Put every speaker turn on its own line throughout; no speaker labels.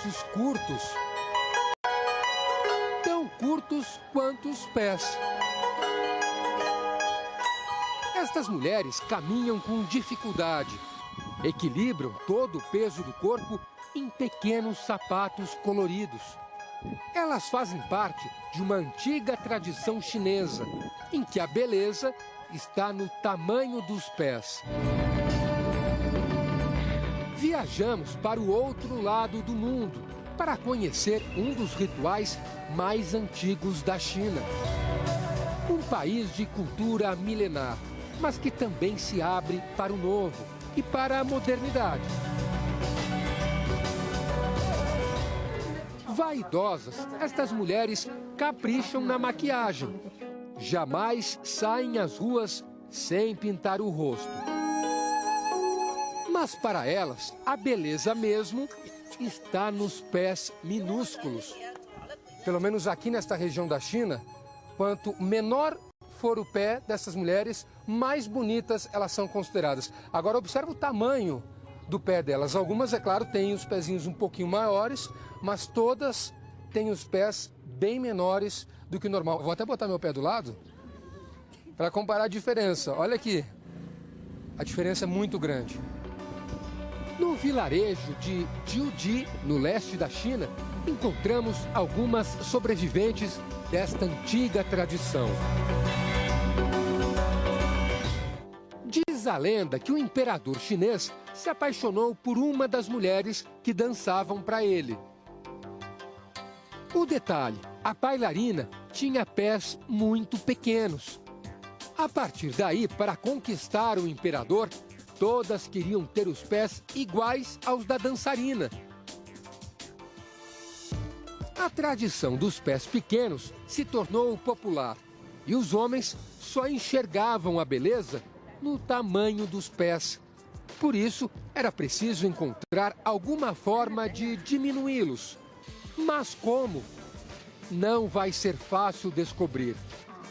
sapatos curtos, tão curtos quanto os pés. Estas mulheres caminham com dificuldade, equilibram todo o peso do corpo em pequenos sapatos coloridos. Elas fazem parte de uma antiga tradição chinesa, em que a beleza está no tamanho dos pés. Viajamos para o outro lado do mundo para conhecer um dos rituais mais antigos da China. Um país de cultura milenar, mas que também se abre para o novo e para a modernidade. Vaidosas, estas mulheres capricham na maquiagem. Jamais saem às ruas sem pintar o rosto. Mas para elas, a beleza mesmo está nos pés minúsculos. Pelo menos aqui nesta região da China, quanto menor for o pé dessas mulheres, mais bonitas elas são consideradas. Agora observa o tamanho do pé delas. Algumas, é claro, têm os pezinhos um pouquinho maiores, mas todas têm os pés bem menores do que o normal. Vou até botar meu pé do lado para comparar a diferença. Olha aqui, a diferença é muito grande. No vilarejo de Jiuji, no leste da China, encontramos algumas sobreviventes desta antiga tradição. Diz a lenda que o imperador chinês se apaixonou por uma das mulheres que dançavam para ele. O detalhe, a bailarina tinha pés muito pequenos. A partir daí, para conquistar o imperador, todas queriam ter os pés iguais aos da dançarina. A tradição dos pés pequenos se tornou popular e os homens só enxergavam a beleza no tamanho dos pés. Por isso, era preciso encontrar alguma forma de diminuí-los. Mas como? Não vai ser fácil descobrir.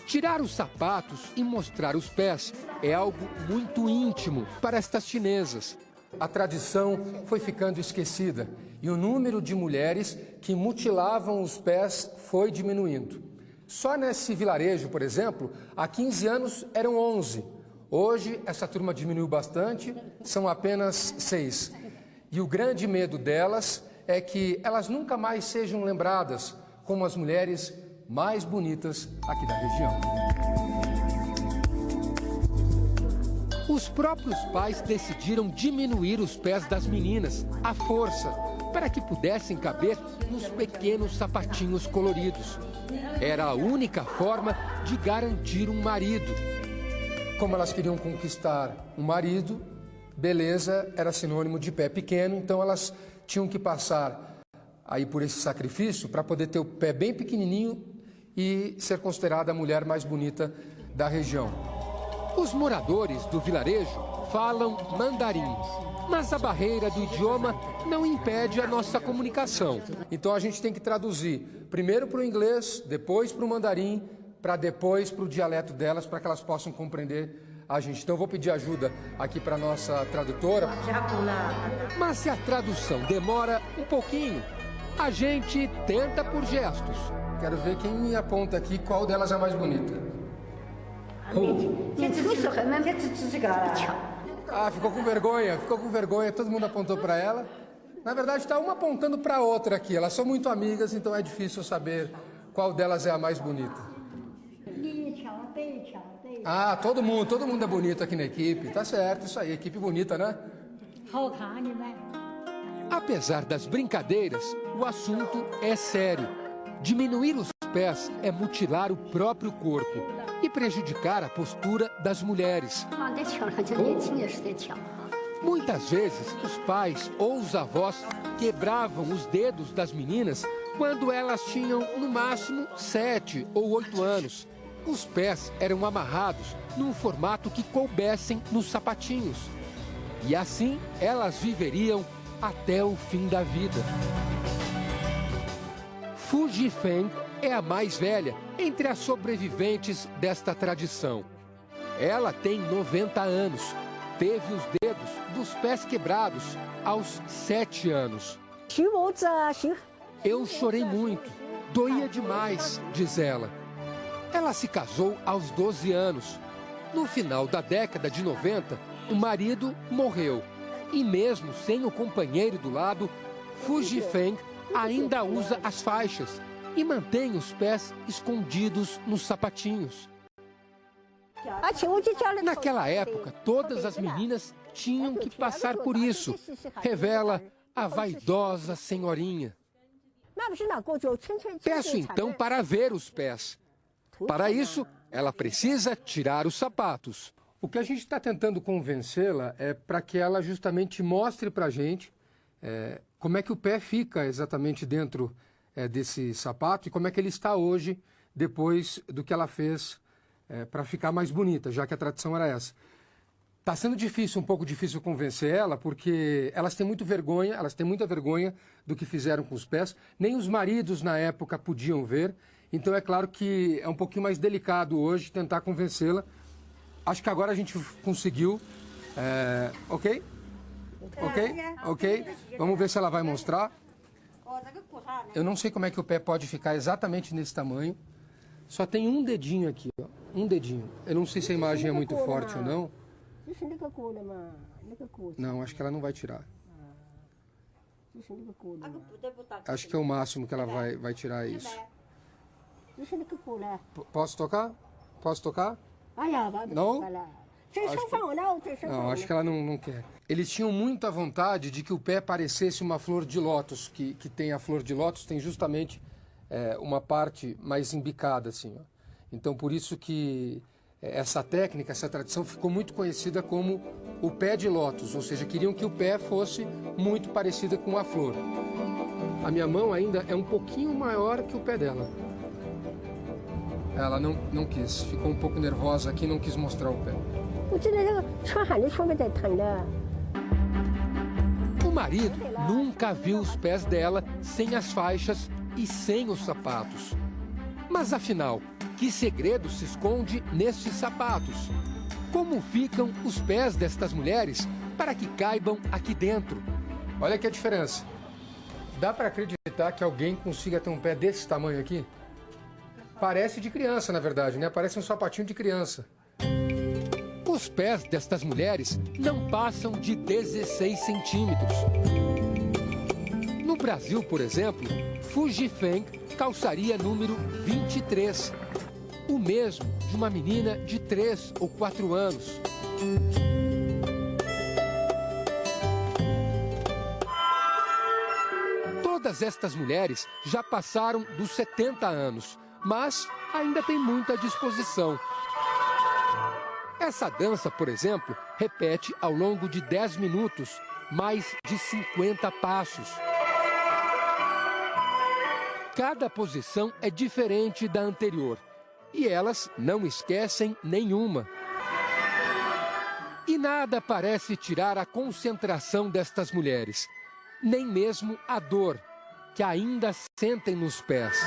Tirar os sapatos e mostrar os pés é algo muito íntimo para estas chinesas. A tradição foi ficando esquecida e o número de mulheres que mutilavam os pés foi diminuindo. Só nesse vilarejo, por exemplo, há 15 anos eram 11. Hoje, essa turma diminuiu bastante, são apenas 6. E o grande medo delas é que elas nunca mais sejam lembradas como as mulheres mais bonitas aqui da região. Os próprios pais decidiram diminuir os pés das meninas, à força, para que pudessem caber nos pequenos sapatinhos coloridos. Era a única forma de garantir um marido. Como elas queriam conquistar um marido, beleza era sinônimo de pé pequeno, então elas tinham que passar aí por esse sacrifício para poder ter o pé bem pequenininho e ser considerada a mulher mais bonita da região. Os moradores do vilarejo falam mandarim, mas a barreira do idioma não impede a nossa comunicação. Então a gente tem que traduzir primeiro para o inglês, depois para o mandarim, para depois para o dialeto delas, para que elas possam compreender a gente. Então eu vou pedir ajuda aqui para a nossa tradutora. Mas se a tradução demora um pouquinho, a gente tenta por gestos. Quero ver quem me aponta aqui qual delas é mais bonita. Ah, ficou com vergonha, todo mundo apontou para ela. Na verdade, está uma apontando para a outra aqui. Elas são muito amigas, então é difícil saber qual delas é a mais bonita. Ah, todo mundo é bonito aqui na equipe. Tá certo, isso aí, equipe bonita, né? Apesar das brincadeiras, o assunto é sério. Diminuir os pés é mutilar o próprio corpo e prejudicar a postura das mulheres. Muitas vezes, os pais ou os avós quebravam os dedos das meninas quando elas tinham, no máximo, 7 ou 8 anos. Os pés eram amarrados num formato que coubessem nos sapatinhos. E assim, elas viveriam até o fim da vida. Fu Jifeng é a mais velha entre as sobreviventes desta tradição. Ela tem 90 anos. Teve os dedos dos pés quebrados aos 7 anos. Eu chorei muito, doía demais, diz ela. Ela se casou aos 12 anos. No final da década de 90, o marido morreu. E mesmo sem o companheiro do lado, Fu Jifeng ainda usa as faixas e mantém os pés escondidos nos sapatinhos. Naquela época, todas as meninas tinham que passar por isso, revela a vaidosa senhorinha. Peço então para ver os pés. Para isso, ela precisa tirar os sapatos. O que a gente está tentando convencê-la é para que ela justamente mostre para a gente como é que o pé fica exatamente dentro desse sapato e como é que ele está hoje, depois do que ela fez para ficar mais bonita, já que a tradição era essa. Está sendo difícil, um pouco difícil convencer ela, porque elas têm muita vergonha do que fizeram com os pés. Nem os maridos na época podiam ver. Então é claro que é um pouquinho mais delicado hoje tentar convencê-la. Acho que agora a gente conseguiu. Ok? Vamos ver se ela vai mostrar. Eu não sei como é que o pé pode ficar exatamente nesse tamanho. Só tem um dedinho aqui, ó. Um dedinho. Eu não sei se a imagem é muito forte ou não. Não, acho que ela não vai tirar. Acho que é o máximo que ela vai tirar isso. Posso tocar? Posso tocar? Não? Acho que ela não quer. Eles tinham muita vontade de que o pé parecesse uma flor de lótus, que tem a flor de lótus, tem justamente uma parte mais embicada, assim, ó. Então, por isso que essa técnica, essa tradição ficou muito conhecida como o pé de lótus, ou seja, queriam que o pé fosse muito parecido com a flor. A minha mão ainda é um pouquinho maior que o pé dela. Ela não quis, ficou um pouco nervosa aqui, não quis mostrar o pé. O marido nunca viu os pés dela sem as faixas e sem os sapatos. Mas afinal, que segredo se esconde nestes sapatos? Como ficam os pés destas mulheres para que caibam aqui dentro? Olha aqui a diferença. Dá para acreditar que alguém consiga ter um pé desse tamanho aqui? Parece de criança, na verdade, né? Parece um sapatinho de criança. Os pés destas mulheres não passam de 16 centímetros. No Brasil, por exemplo, Fu Jifeng calçaria número 23. O mesmo de uma menina de 3 ou 4 anos. Todas estas mulheres já passaram dos 70 anos, mas ainda tem muita disposição. Essa dança, por exemplo, repete ao longo de 10 minutos, mais de 50 passos. Cada posição é diferente da anterior. E elas não esquecem nenhuma. E nada parece tirar a concentração destas mulheres, nem mesmo a dor que ainda sentem nos pés.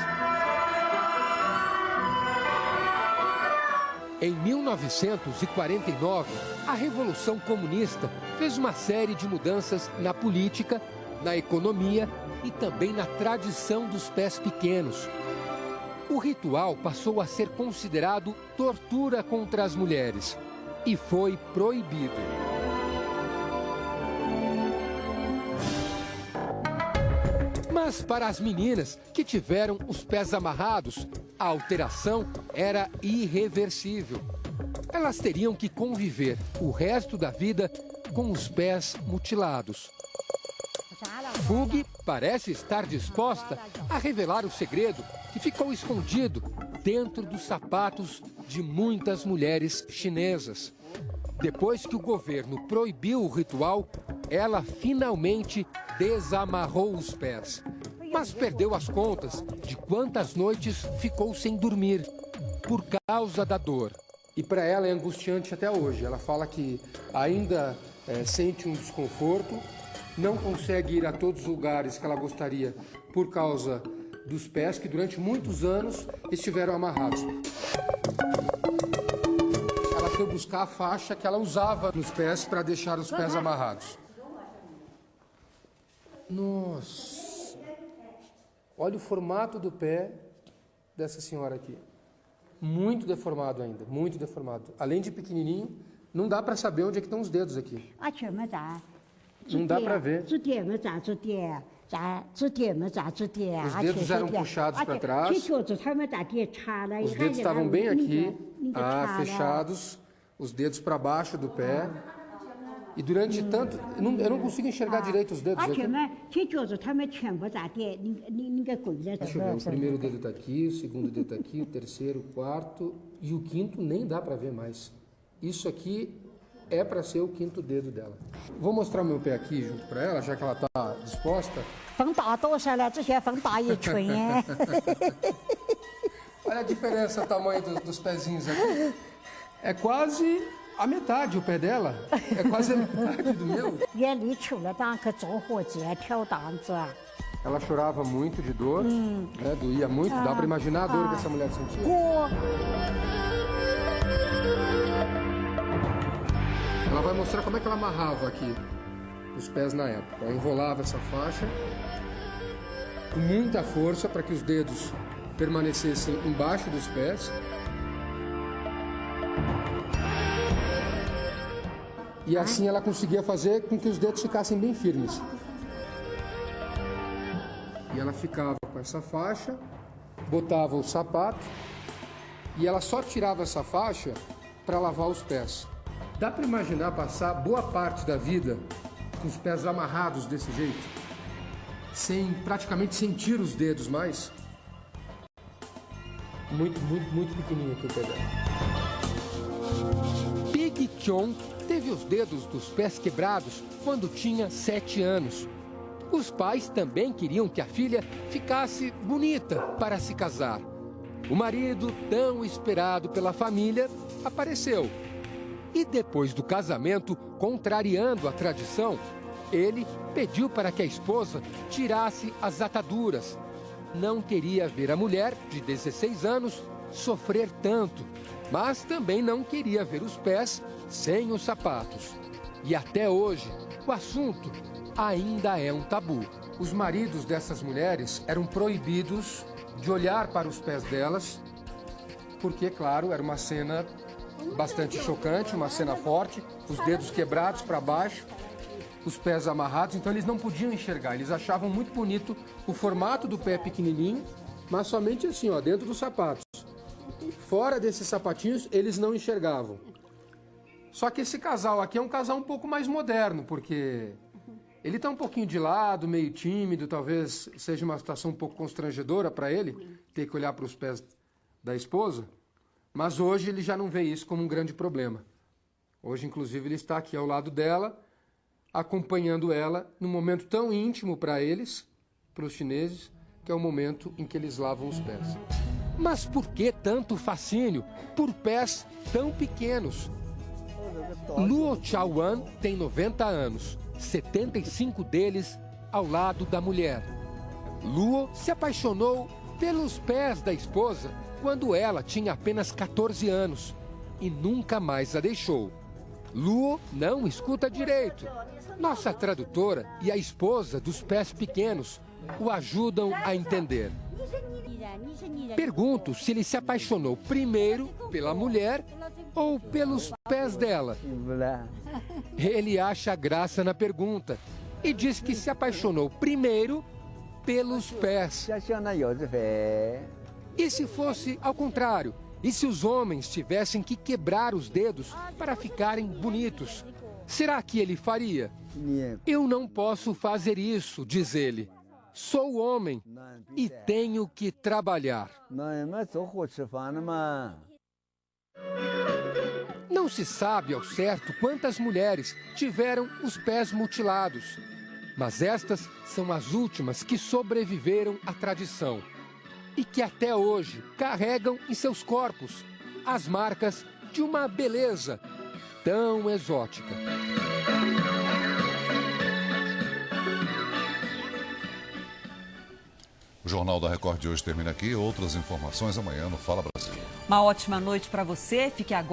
Em 1949, a Revolução Comunista fez uma série de mudanças na política, na economia e também na tradição dos pés pequenos. O ritual passou a ser considerado tortura contra as mulheres e foi proibido. Mas para as meninas que tiveram os pés amarrados, a alteração era irreversível. Elas teriam que conviver o resto da vida com os pés mutilados. Fug parece estar disposta a revelar o segredo que ficou escondido dentro dos sapatos de muitas mulheres chinesas. Depois que o governo proibiu o ritual, ela finalmente desamarrou os pés. Mas perdeu as contas de quantas noites ficou sem dormir, por causa da dor. E para ela é angustiante até hoje. Ela fala que ainda sente um desconforto, não consegue ir a todos os lugares que ela gostaria por causa dos pés, que durante muitos anos estiveram amarrados. Ela foi buscar a faixa que ela usava nos pés para deixar os pés amarrados. Nossa! Olha o formato do pé dessa senhora aqui. Muito deformado ainda, muito deformado. Além de pequenininho, não dá para saber onde é que estão os dedos aqui. Não dá para ver. Os dedos eram puxados para trás. Os dedos estavam bem aqui, fechados. Os dedos para baixo do pé. E durante tanto... Eu não consigo enxergar direito os dedos aqui. Deixa eu ver, o primeiro dedo está aqui, o segundo dedo está aqui, o terceiro, o quarto e o quinto nem dá para ver mais. Isso aqui é para ser o quinto dedo dela. Vou mostrar o meu pé aqui junto para ela, já que ela está disposta. Olha a diferença, o tamanho dos pezinhos aqui. É quase a metade o pé dela. É quase a metade do meu. Ela chorava muito de dor, né? Doía muito. Dá para imaginar a dor que essa mulher sentia. Ela vai mostrar como é que ela amarrava aqui os pés na época. Ela enrolava essa faixa com muita força para que os dedos permanecessem embaixo dos pés. E assim ela conseguia fazer com que os dedos ficassem bem firmes. E ela ficava com essa faixa, botava o sapato e ela só tirava essa faixa para lavar os pés. Dá para imaginar passar boa parte da vida com os pés amarrados desse jeito? Sem praticamente sentir os dedos mais? Muito pequenininho aqui o pé dela. Pig Chong teve os dedos dos pés quebrados quando tinha 7 anos. Os pais também queriam que a filha ficasse bonita para se casar. O marido, tão esperado pela família, apareceu. E depois do casamento, contrariando a tradição, ele pediu para que a esposa tirasse as ataduras. Não queria ver a mulher, de 16 anos, sofrer tanto, mas também não queria ver os pés sem os sapatos. E até hoje, o assunto ainda é um tabu. Os maridos dessas mulheres eram proibidos de olhar para os pés delas, porque, claro, era uma cena bastante chocante, uma cena forte, os dedos quebrados para baixo, os pés amarrados, então eles não podiam enxergar. Eles achavam muito bonito o formato do pé pequenininho, mas somente assim, ó, dentro dos sapatos. Fora desses sapatinhos, eles não enxergavam. Só que esse casal aqui é um casal um pouco mais moderno, porque ele está um pouquinho de lado, meio tímido, talvez seja uma situação um pouco constrangedora para ele, ter que olhar para os pés da esposa, mas hoje ele já não vê isso como um grande problema. Hoje, inclusive, ele está aqui ao lado dela, acompanhando ela num momento tão íntimo para eles, para os chineses, que é o momento em que eles lavam os pés. Mas por que tanto fascínio por pés tão pequenos? Luo Chaoan tem 90 anos, 75 deles ao lado da mulher. Luo se apaixonou pelos pés da esposa quando ela tinha apenas 14 anos e nunca mais a deixou. Luo não escuta direito. Nossa tradutora e a esposa dos pés pequenos o ajudam a entender. Pergunto se ele se apaixonou primeiro pela mulher ou pelos pés dela. Ele acha graça na pergunta e diz que se apaixonou primeiro pelos pés. E se fosse ao contrário? E se os homens tivessem que quebrar os dedos para ficarem bonitos? Será que ele faria? Eu não posso fazer isso, diz ele. Sou homem e tenho que trabalhar. Não se sabe ao certo quantas mulheres tiveram os pés mutilados, mas estas são as últimas que sobreviveram à tradição e que até hoje carregam em seus corpos as marcas de uma beleza tão exótica.
O Jornal da Record de hoje termina aqui. Outras informações amanhã no Fala Brasil.
Uma ótima noite para você. Fique agora